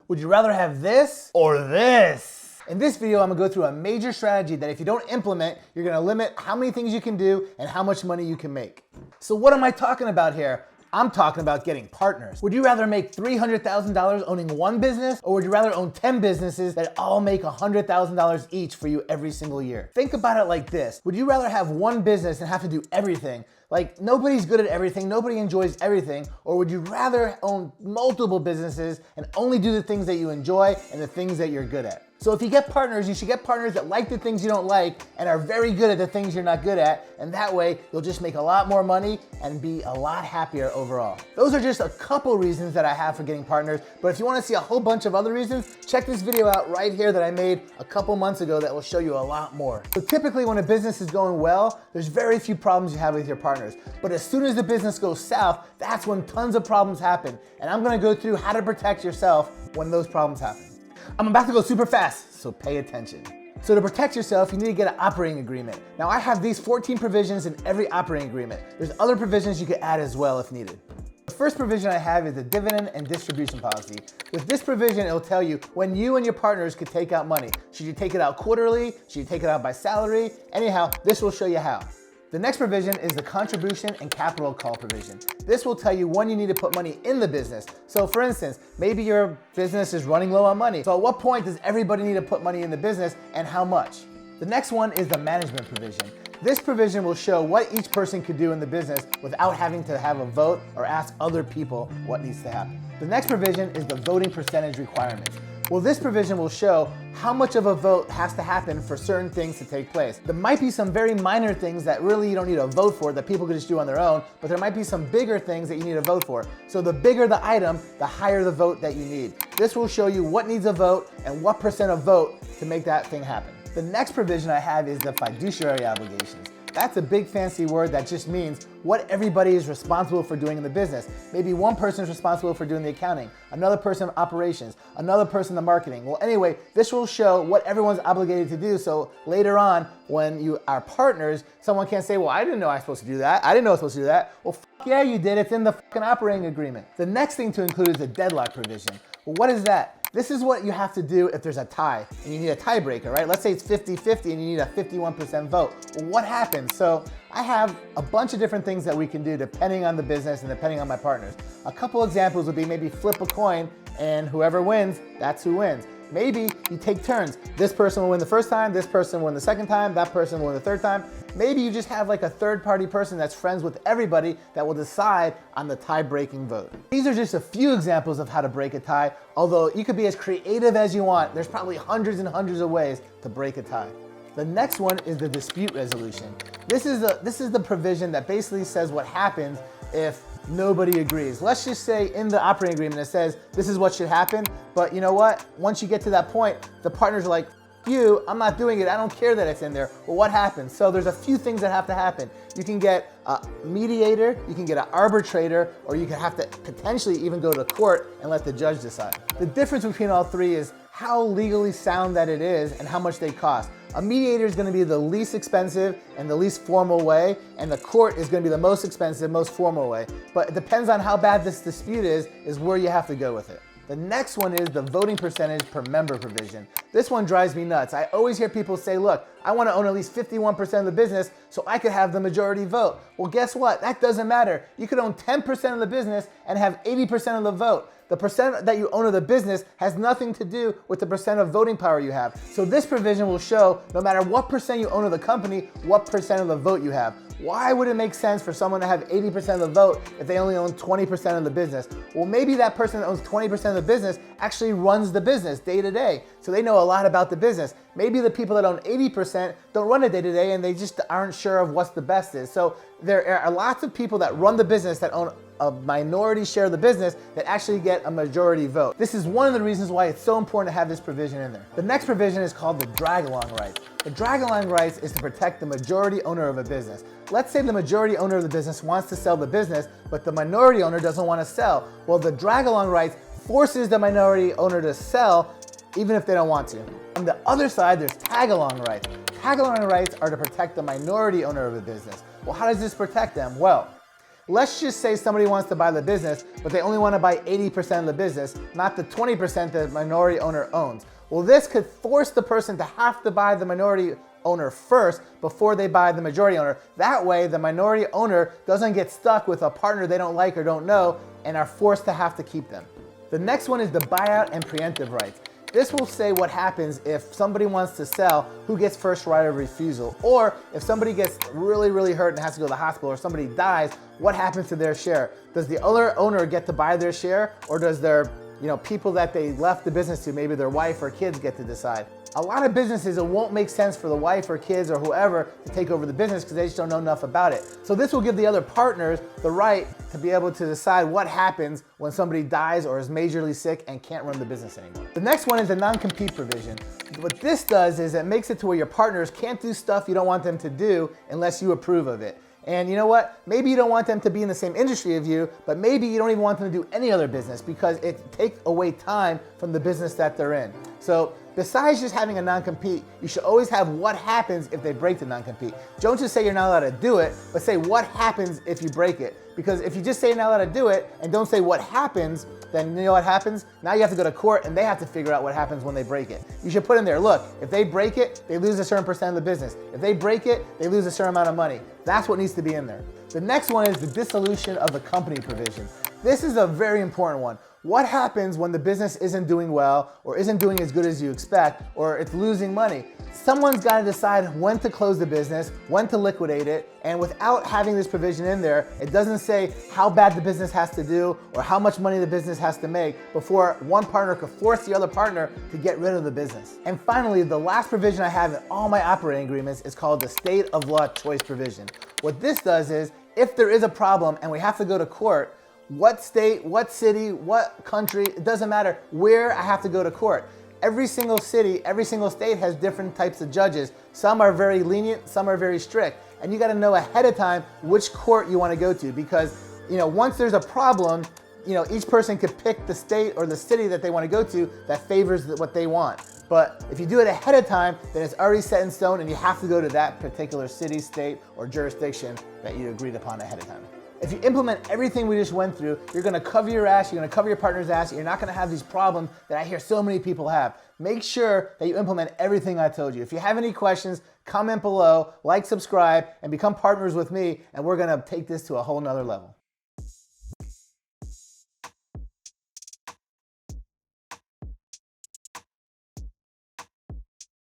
Would you rather have this or this? In this video, I'm gonna go through a major strategy that if you don't implement, you're gonna limit how many things you can do and how much money you can make. So what am I talking about here? I'm talking about getting partners. Would you rather make $300,000 owning one business, or would you rather own 10 businesses that all make $100,000 each for you every single year? Think about it like this. Would you rather have one business and have to do everything? Like, nobody's good at everything, nobody enjoys everything, or would you rather own multiple businesses and only do the things that you enjoy and the things that you're good at? So if you get partners, you should get partners that like the things you don't like and are very good at the things you're not good at, and that way you'll just make a lot more money and be a lot happier overall. Those are just a couple reasons that I have for getting partners, but if you wanna see a whole bunch of other reasons, check this video out right here that I made a couple months ago that will show you a lot more. So typically when a business is going well, there's very few problems you have with your partners. But as soon as the business goes south, that's when tons of problems happen. And I'm gonna go through how to protect yourself when those problems happen. I'm about to go super fast, so pay attention. So to protect yourself, you need to get an operating agreement. Now I have these 14 provisions in every operating agreement. There's other provisions you could add as well if needed. The first provision I have is the dividend and distribution policy. With this provision, it'll tell you when you and your partners could take out money. Should you take it out quarterly? Should you take it out by salary? Anyhow, this will show you how. The next provision is the contribution and capital call provision. This will tell you when you need to put money in the business. So for instance, maybe your business is running low on money. So at what point does everybody need to put money in the business and how much? The next one is the management provision. This provision will show what each person could do in the business without having to have a vote or ask other people what needs to happen. The next provision is the voting percentage requirements. Well, this provision will show how much of a vote has to happen for certain things to take place. There might be some very minor things that really you don't need a vote for that people could just do on their own, but there might be some bigger things that you need a vote for. So the bigger the item, the higher the vote that you need. This will show you what needs a vote and what percent of vote to make that thing happen. The next provision I have is the fiduciary obligations. That's a big fancy word that just means what everybody is responsible for doing in the business. Maybe one person is responsible for doing the accounting, another person operations, another person the marketing. Well, anyway, this will show what everyone's obligated to do, so later on when you are partners, someone can't say, well, I didn't know I was supposed to do that. I didn't know I was supposed to do that. Well, yeah, you did. It's in the fucking operating agreement. The next thing to include is the deadlock provision. Well, what is that? This is what you have to do if there's a tie and you need a tiebreaker, right? Let's say it's 50-50 and you need a 51% vote. Well, what happens? So I have a bunch of different things that we can do depending on the business and depending on my partners. A couple examples would be maybe flip a coin and whoever wins, that's who wins. Maybe you take turns. This person will win the first time, this person will win the second time, that person will win the third time. Maybe you just have like a third party person that's friends with everybody that will decide on the tie-breaking vote. These are just a few examples of how to break a tie, although you could be as creative as you want. There's probably hundreds and hundreds of ways to break a tie. The next one is the dispute resolution. This is the provision that basically says what happens if nobody agrees. Let's just say in the operating agreement it says this is what should happen, but you know what? Once you get to that point, the partners are like, you, I'm not doing it, I don't care that it's in there. Well, what happens? So there's a few things that have to happen. You can get a mediator, you can get an arbitrator, or you can have to potentially even go to court and let the judge decide. The difference between all three is how legally sound that it is and how much they cost. A mediator is going to be the least expensive and the least formal way, and the court is going to be the most expensive, most formal way. But it depends on how bad this dispute is where you have to go with it. The next one is the voting percentage per member provision. This one drives me nuts. I always hear people say, look, I want to own at least 51% of the business so I could have the majority vote. Well, guess what? That doesn't matter. You could own 10% of the business and have 80% of the vote. The percent that you own of the business has nothing to do with the percent of voting power you have. So this provision will show no matter what percent you own of the company, what percent of the vote you have. Why would it make sense for someone to have 80% of the vote if they only own 20% of the business? Well, maybe that person that owns 20% of the business actually runs the business day to day, so they know a lot about the business. Maybe the people that own 80% don't run it day to day and they just aren't sure of what's the best is. So there are lots of people that run the business that own a minority share of the business that actually get a majority vote. This is one of the reasons why it's so important to have this provision in there. The next provision is called the drag-along rights. The drag-along rights is to protect the majority owner of a business. Let's say the majority owner of the business wants to sell the business, but the minority owner doesn't want to sell. Well, the drag-along rights forces the minority owner to sell even if they don't want to. On the other side, there's tag-along rights. Tag-along rights are to protect the minority owner of a business. Well, how does this protect them? Well, Let's just say somebody wants to buy the business, but they only want to buy 80% of the business, not the 20% the minority owner owns. Well, this could force the person to have to buy the minority owner first before they buy the majority owner. That way, the minority owner doesn't get stuck with a partner they don't like or don't know and are forced to have to keep them. The next one is the buyout and preemptive rights. This will say what happens if somebody wants to sell, who gets first right of refusal, or if somebody gets really, really hurt and has to go to the hospital, or somebody dies, what happens to their share? Does the other owner get to buy their share, or does their people that they left the business to, maybe their wife or kids, get to decide? A lot of businesses, it won't make sense for the wife or kids or whoever to take over the business because they just don't know enough about it. So this will give the other partners the right to be able to decide what happens when somebody dies or is majorly sick and can't run the business anymore. The next one is the non-compete provision. What this does is it makes it to where your partners can't do stuff you don't want them to do unless you approve of it. And you know what? Maybe you don't want them to be in the same industry as you, but maybe you don't even want them to do any other business because it takes away time from the business that they're in. So besides just having a non-compete, you should always have what happens if they break the non-compete. Don't just say you're not allowed to do it, but say what happens if you break it. Because if you just say you're not allowed to do it and don't say what happens, then you know what happens? Now you have to go to court and they have to figure out what happens when they break it. You should put in there, look, if they break it, they lose a certain percent of the business. If they break it, they lose a certain amount of money. That's what needs to be in there. The next one is the dissolution of the company provision. This is a very important one. What happens when the business isn't doing well or isn't doing as good as you expect or it's losing money? Someone's got to decide when to close the business, when to liquidate it, and without having this provision in there, it doesn't say how bad the business has to do or how much money the business has to make before one partner could force the other partner to get rid of the business. And finally, the last provision I have in all my operating agreements is called the state of law choice provision. What this does is, if there is a problem and we have to go to court, what state, what city, what country, it doesn't matter where I have to go to court. Every single city, every single state has different types of judges. Some are very lenient, some are very strict. And you gotta know ahead of time which court you wanna go to because once there's a problem, each person could pick the state or the city that they wanna go to that favors what they want. But if you do it ahead of time, then it's already set in stone and you have to go to that particular city, state, or jurisdiction that you agreed upon ahead of time. If you implement everything we just went through, you're gonna cover your ass, you're gonna cover your partner's ass, you're not gonna have these problems that I hear so many people have. Make sure that you implement everything I told you. If you have any questions, comment below, like, subscribe, and become partners with me, and we're gonna take this to a whole nother level.